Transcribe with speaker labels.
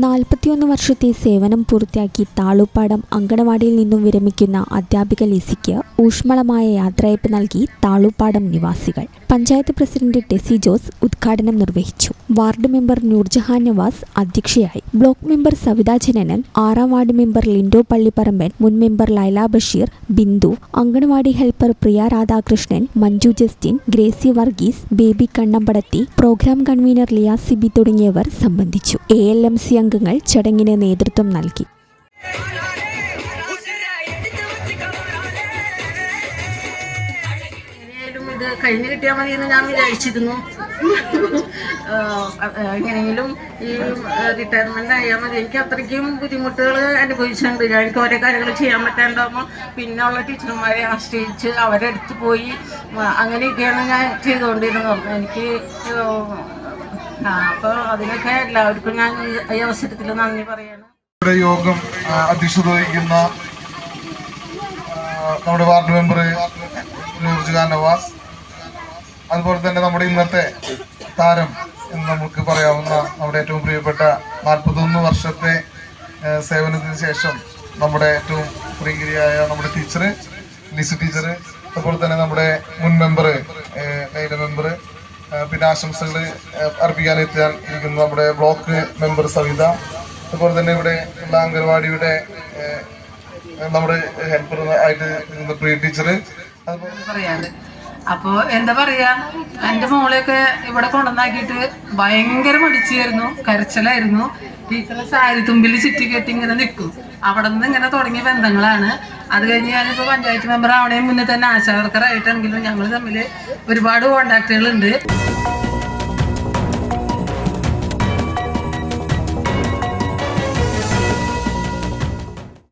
Speaker 1: 41 വർഷത്തെ സേവനം പൂർത്തിയാക്കി താളൂപ്പാടം അങ്കണവാടിയിൽ നിന്നും വിരമിക്കുന്ന അധ്യാപിക ലിസിക്ക് ഊഷ്മളമായ യാത്രയയപ്പ് നൽകി താളൂപ്പാടം നിവാസികൾ. പഞ്ചായത്ത് പ്രസിഡന്റ് ടെസി ജോസ് ഉദ്ഘാടനം നിർവഹിച്ചു. വാർഡ് മെമ്പർ നൂർജഹാൻ നവാസ് അധ്യക്ഷയായി. ബ്ലോക്ക് മെമ്പർ സവിത ജനനൻ, 6ാം വാർഡ് മെമ്പർ ലിൻഡോ പള്ളിപ്പറമ്പൻ, മുൻ member Laila Basheer, Bindu, anganwadi helper Priya Radhakrishnan, Manju Justin, Gracy Varghese, Baby Kannampadathi, programme convener Liya Sibi തുടങ്ങിയവർ സംബന്ധിച്ചു. ALMC അംഗങ്ങൾ ചടങ്ങിന് നേതൃത്വം നൽകി.
Speaker 2: ഇത് കഴിഞ്ഞ് കിട്ടിയാൽ മതി എന്ന് ഞാൻ വിചാരിച്ചിരുന്നു. എങ്ങനെയെങ്കിലും ഈ റിട്ടയർമെന്റ് ആയാൽ മതി. എനിക്ക് അത്രയ്ക്കും ബുദ്ധിമുട്ടുകൾ അനുഭവിച്ചിട്ടുണ്ട്. എനിക്ക് ഓരോ കാര്യങ്ങൾ ചെയ്യാൻ പറ്റാണ്ടാകുമ്പോൾ പിന്നെയുള്ള ടീച്ചർമാരെ ആശ്രയിച്ച് അവരെടുത്ത് പോയി അങ്ങനെയൊക്കെയാണ് ഞാൻ ചെയ്തുകൊണ്ടിരുന്നത്. എനിക്ക് അപ്പോൾ അതിനൊക്കെ എല്ലാവർക്കും ഞാൻ ഈ അവസരത്തിൽ നന്ദി പറയാണ്.
Speaker 3: യോഗം അധ്യക്ഷത വഹിക്കുന്ന നമ്മുടെ വാർഡ് മെമ്പർ നൂർജഹാൻ നവാസ്, അതുപോലെ തന്നെ നമ്മുടെ ഇന്നത്തെ താരം എന്ന് നമുക്ക് പറയാവുന്ന നമ്മുടെ ഏറ്റവും പ്രിയപ്പെട്ട 41 വർഷത്തെ സേവനത്തിന് ശേഷം നമ്മുടെ ഏറ്റവും പ്രിയങ്കരിയായ നമ്മുടെ ടീച്ചർ ലിസി ടീച്ചർ, അതുപോലെ തന്നെ നമ്മുടെ മുൻ മെമ്പർ ലൈല മെമ്പർ, പിന്നെ ആശംസകൾ അർപ്പിക്കാനെത്താൻ ഇരിക്കുന്ന നമ്മുടെ ബ്ലോക്ക് മെമ്പർ സവിത, അതുപോലെ തന്നെ ഇവിടെ ഉള്ള അംഗൻവാടിയുടെ നമ്മുടെ ഹെൽപ്പർ ആയിട്ട് പ്രിയ ടീച്ചർ.
Speaker 2: പറയാറ് അപ്പോൾ എന്താ പറയാ, എൻ്റെ മോളെയൊക്കെ ഇവിടെ കൊണ്ടുവന്നാക്കിയിട്ട് ഭയങ്കര മടിച്ചായിരുന്നു, കരച്ചിലായിരുന്നു. ടീച്ചറെ സാരി തുമ്പിൽ ചുറ്റിക്കെട്ടി ഇങ്ങനെ നിൽക്കും. അവിടെ നിന്ന് ഇങ്ങനെ തുടങ്ങിയ ബന്ധങ്ങളാണ്. അത് കഴിഞ്ഞ് ഞാനിപ്പോൾ പഞ്ചായത്ത് മെമ്പർ ആവണേ മുന്നേ തന്നെ ആശാ വർക്കറായിട്ടാണെങ്കിലും ഞങ്ങൾ തമ്മിൽ ഒരുപാട് കോണ്ടാക്റ്റുകളുണ്ട്.